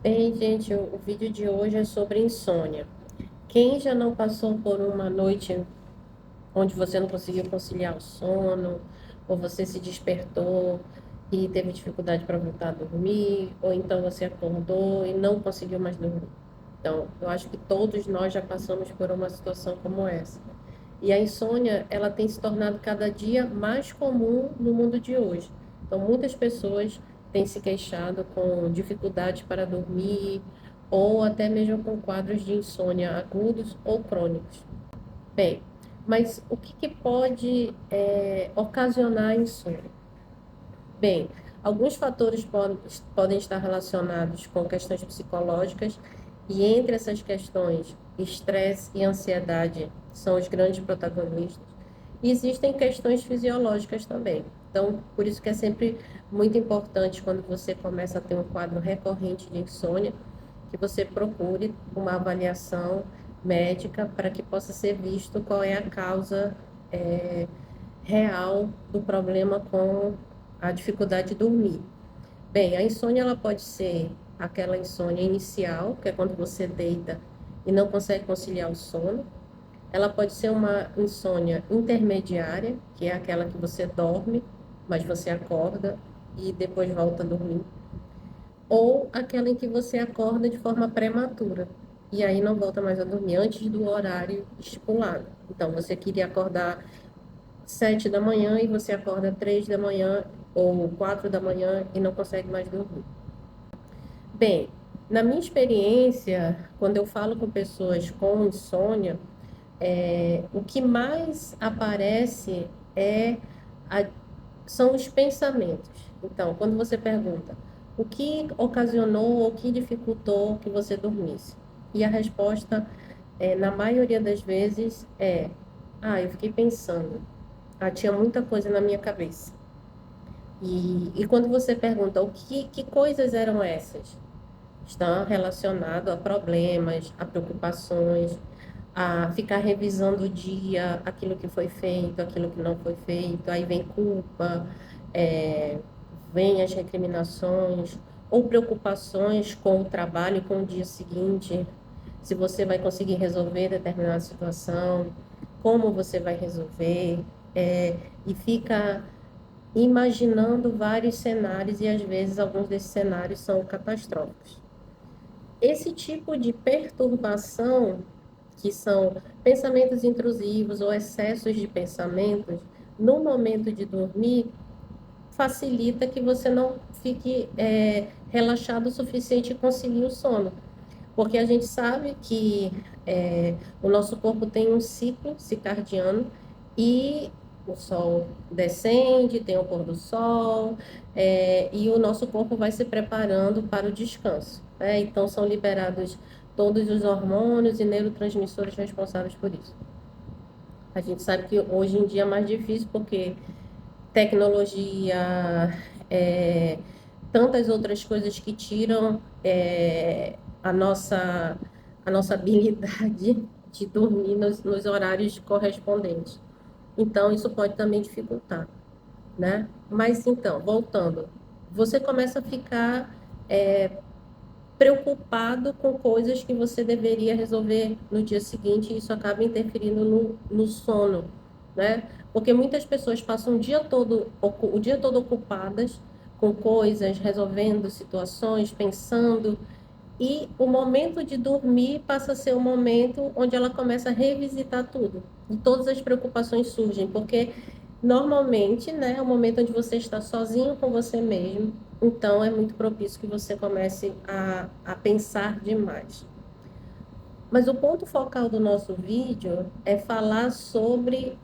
Bem, gente, o vídeo de hoje é sobre insônia. Quem já não passou por uma noite onde você não conseguiu conciliar o sono, ou você se despertou e teve dificuldade para voltar a dormir, ou então você acordou e não conseguiu mais dormir? Então, eu acho que todos nós já passamos por uma situação como essa. E a insônia, ela tem se tornado cada dia mais comum no mundo de hoje. Então, muitas pessoas têm se queixado com dificuldades para dormir, ou até mesmo com quadros de insônia agudos ou crônicos. Bem, mas o que pode ocasionar a insônia? Bem, alguns fatores podem estar relacionados com questões psicológicas, e entre essas questões, estresse e ansiedade são os grandes protagonistas. E existem questões fisiológicas também. Então, por isso que é sempre muito importante quando você começa a ter um quadro recorrente de insônia, que você procure uma avaliação médica para que possa ser visto qual é a causa é, real do problema com a dificuldade de dormir. Bem, a insônia ela pode ser aquela insônia inicial, que é quando você deita e não consegue conciliar o sono. Ela pode ser uma insônia intermediária, que é aquela que você dorme, mas você acorda e depois volta a dormir. Ou aquela em que você acorda de forma prematura e aí não volta mais a dormir antes do horário estipulado. Então, você queria acordar 7 da manhã e você acorda 3 da manhã ou 4 da manhã e não consegue mais dormir. Bem, na minha experiência, quando eu falo com pessoas com insônia, o que mais aparece é a- são os pensamentos. Então, quando você pergunta o que ocasionou ou o que dificultou que você dormisse? E a resposta, na maioria das vezes, eu fiquei pensando. Tinha muita coisa na minha cabeça. E quando você pergunta que coisas eram essas? Está relacionado a problemas, a preocupações, a ficar revisando o dia, aquilo que foi feito, aquilo que não foi feito, aí vem culpa, é, vem as recriminações, ou preocupações com o trabalho, com o dia seguinte, se você vai conseguir resolver determinada situação, como você vai resolver, e fica imaginando vários cenários e às vezes alguns desses cenários são catastróficos. Esse tipo de perturbação, que são pensamentos intrusivos ou excessos de pensamentos, no momento de dormir, facilita que você não fique relaxado o suficiente e concilie o sono. Porque a gente sabe que o nosso corpo tem um ciclo circadiano e o sol descende, tem o pôr do sol, e o nosso corpo vai se preparando para o descanso, né? Então, são liberados todos os hormônios e neurotransmissores responsáveis por isso. A gente sabe que hoje em dia é mais difícil porque tecnologia, é, tantas outras coisas que tiram a nossa habilidade de dormir nos horários correspondentes. Então, isso pode também dificultar, né? Mas, então, voltando, você começa a ficar preocupado com coisas que você deveria resolver no dia seguinte, e isso acaba interferindo no sono, né? Porque muitas pessoas passam o dia todo ocupadas com coisas, resolvendo situações, pensando, e o momento de dormir passa a ser o momento onde ela começa a revisitar tudo. E todas as preocupações surgem, porque normalmente, né, é o momento onde você está sozinho com você mesmo, então é muito propício que você comece a pensar demais. Mas o ponto focal do nosso vídeo é falar sobre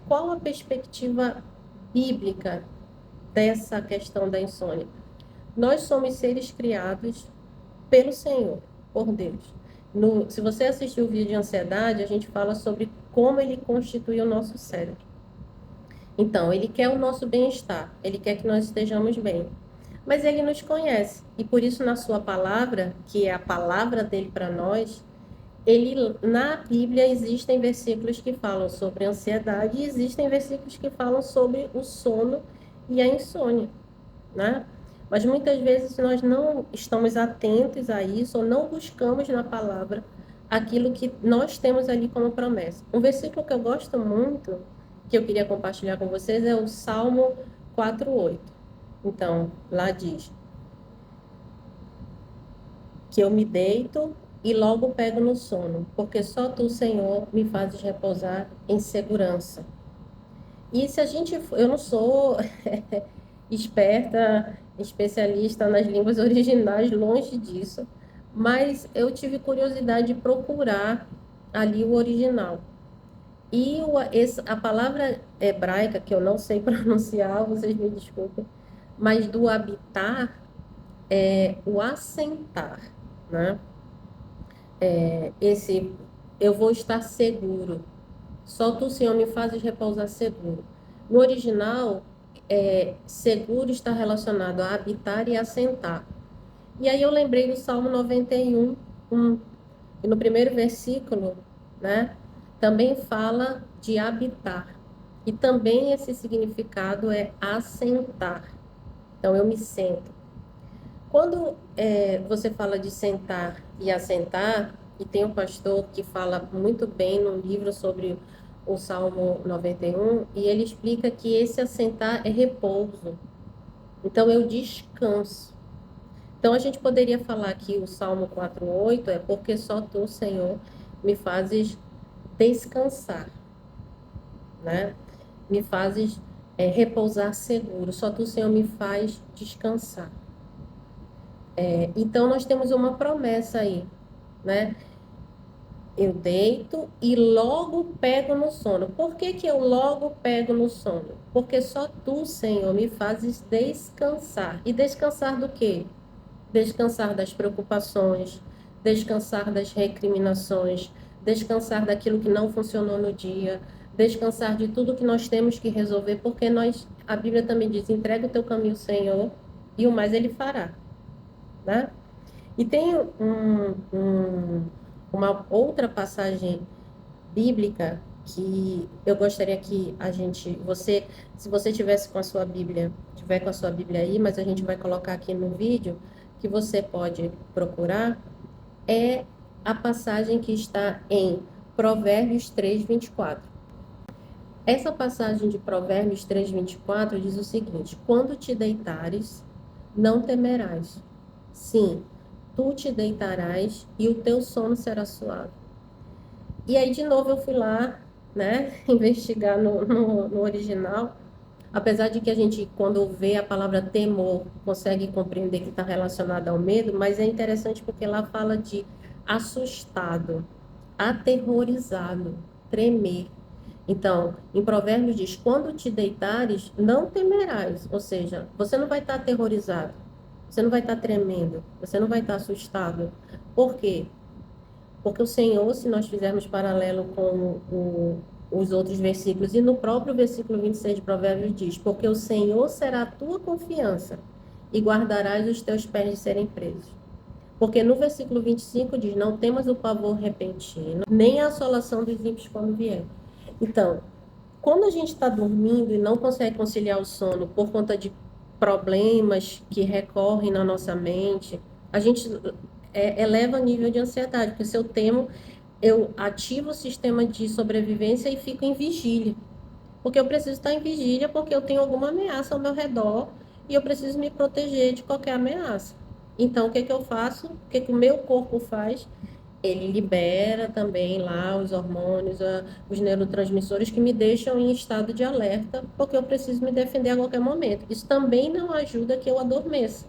qual a perspectiva bíblica dessa questão da insônia. Nós somos seres criados pelo Senhor, por Deus. Se você assistiu o vídeo de ansiedade, a gente fala sobre como ele constitui o nosso cérebro. Então, ele quer o nosso bem-estar, ele quer que nós estejamos bem. Mas ele nos conhece, e por isso, na sua palavra, que é a palavra dele para nós, na Bíblia existem versículos que falam sobre ansiedade e existem versículos que falam sobre o sono e a insônia, né? Mas muitas vezes nós não estamos atentos a isso ou não buscamos na palavra aquilo que nós temos ali como promessa. Um versículo que eu gosto muito, que eu queria compartilhar com vocês, é o Salmo 4:8. Então, lá diz que eu me deito e logo pego no sono, porque só tu, Senhor, me fazes repousar em segurança. E se a gente, eu não sou esperta, especialista nas línguas originais, longe disso, mas eu tive curiosidade de procurar ali o original. E a palavra hebraica, que eu não sei pronunciar, vocês me desculpem, mas do habitar é o assentar, né? Esse, eu vou estar seguro. Só tu, Senhor, me fazes repousar seguro. No original, seguro está relacionado a habitar e assentar. E aí eu lembrei do Salmo 91, 1. E no primeiro versículo, né, também fala de habitar. E também esse significado é assentar. Então, eu me sento. Quando você fala de sentar e assentar, e tem um pastor que fala muito bem no livro sobre o Salmo 91, e ele explica que esse assentar é repouso. Então, eu descanso. Então, a gente poderia falar que o Salmo 4:8 é porque só tu, Senhor, me fazes descansar, né? Me fazes repousar seguro. Só tu, Senhor, me faz descansar. Então, nós temos uma promessa aí, né? Eu deito e logo pego no sono. Por que que eu logo pego no sono? Porque só tu, Senhor, me fazes descansar. E descansar do quê? Descansar das preocupações, descansar das recriminações, descansar daquilo que não funcionou no dia, descansar de tudo que nós temos que resolver, porque a Bíblia também diz, entrega o teu caminho, Senhor, e o mais Ele fará, né? E tem uma outra passagem bíblica que eu gostaria que se você tivesse com a sua Bíblia, tiver com a sua Bíblia aí, mas a gente vai colocar aqui no vídeo, que você pode procurar, é a passagem que está em Provérbios 3:24. Essa passagem de Provérbios 3:24 diz o seguinte: quando te deitares, não temerás. Sim, tu te deitarás e o teu sono será suave. E aí, de novo, eu fui lá, né, investigar no original. Apesar de que a gente, quando vê a palavra temor, consegue compreender que está relacionada ao medo, mas é interessante porque lá fala de assustado, aterrorizado, tremer. Então, em Provérbios diz: quando te deitares, não temerás. Ou seja, você não vai estar aterrorizado, você não vai estar tremendo, você não vai estar assustado. Por quê? Porque o Senhor, se nós fizermos paralelo com os outros versículos, e no próprio versículo 26 de Provérbios diz: porque o Senhor será a tua confiança e guardarás os teus pés de serem presos. Porque no versículo 25 diz: não temas o pavor repentino, nem a assolação dos ímpios quando vier. Então, quando a gente está dormindo e não consegue conciliar o sono por conta de problemas que recorrem na nossa mente, a gente eleva o nível de ansiedade, porque se eu temo, eu ativo o sistema de sobrevivência e fico em vigília. Porque eu preciso estar em vigília porque eu tenho alguma ameaça ao meu redor e eu preciso me proteger de qualquer ameaça. Então, o que que eu faço? O que que o meu corpo faz? Ele libera também lá os hormônios, os neurotransmissores que me deixam em estado de alerta, porque eu preciso me defender a qualquer momento. Isso também não ajuda que eu adormeça.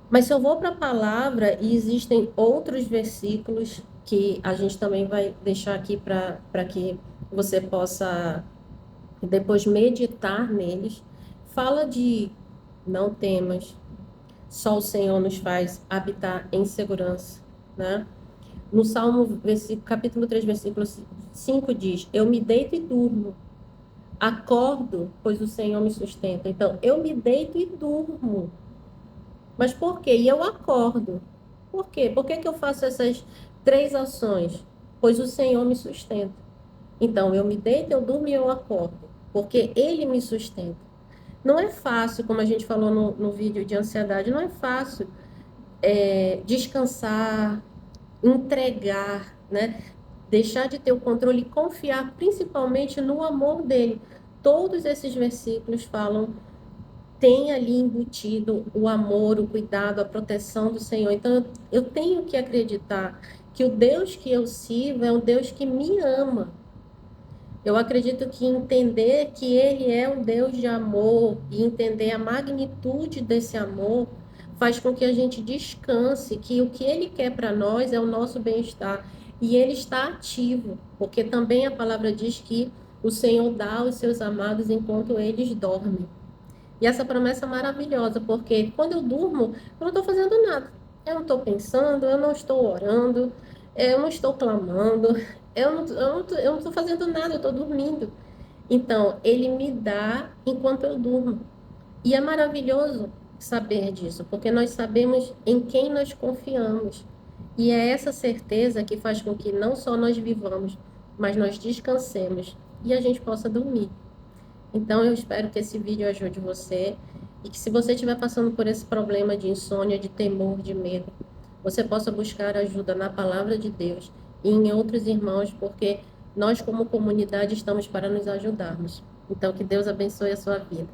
Mas se eu vou para a palavra, e existem outros versículos que a gente também vai deixar aqui para que você possa depois meditar neles, fala de não temas, só o Senhor nos faz habitar em segurança, né? No Salmo, capítulo 3, versículo 5 diz: eu me deito e durmo, acordo, pois o Senhor me sustenta. Então, eu me deito e durmo. Mas por quê? E eu acordo. Por quê? Por que que eu faço essas três ações? Pois o Senhor me sustenta. Então, eu me deito, eu durmo e eu acordo. Porque Ele me sustenta. Não é fácil, como a gente falou no vídeo de ansiedade, não é fácil descansar, entregar, né? Deixar de ter o controle e confiar principalmente no amor dele. Todos esses versículos falam, tem ali embutido o amor, o cuidado, a proteção do Senhor. Então eu tenho que acreditar que o Deus que eu sirvo é um Deus que me ama. Eu acredito que entender que Ele é um Deus de amor e entender a magnitude desse amor faz com que a gente descanse, que o que Ele quer para nós é o nosso bem-estar. E Ele está ativo, porque também a palavra diz que o Senhor dá aos seus amados enquanto eles dormem. E essa promessa é maravilhosa, porque quando eu durmo, eu não estou fazendo nada. Eu não estou pensando, eu não estou orando, eu não estou clamando, eu não estou fazendo nada, eu estou dormindo. Então, ele me dá enquanto eu durmo. E é maravilhoso saber disso, porque nós sabemos em quem nós confiamos. E é essa certeza que faz com que não só nós vivamos, mas nós descansemos e a gente possa dormir. Então, eu espero que esse vídeo ajude você e que se você estiver passando por esse problema de insônia, de temor, de medo, você possa buscar ajuda na palavra de Deus e em outros irmãos, porque nós, como comunidade, estamos para nos ajudarmos. Então, que Deus abençoe a sua vida.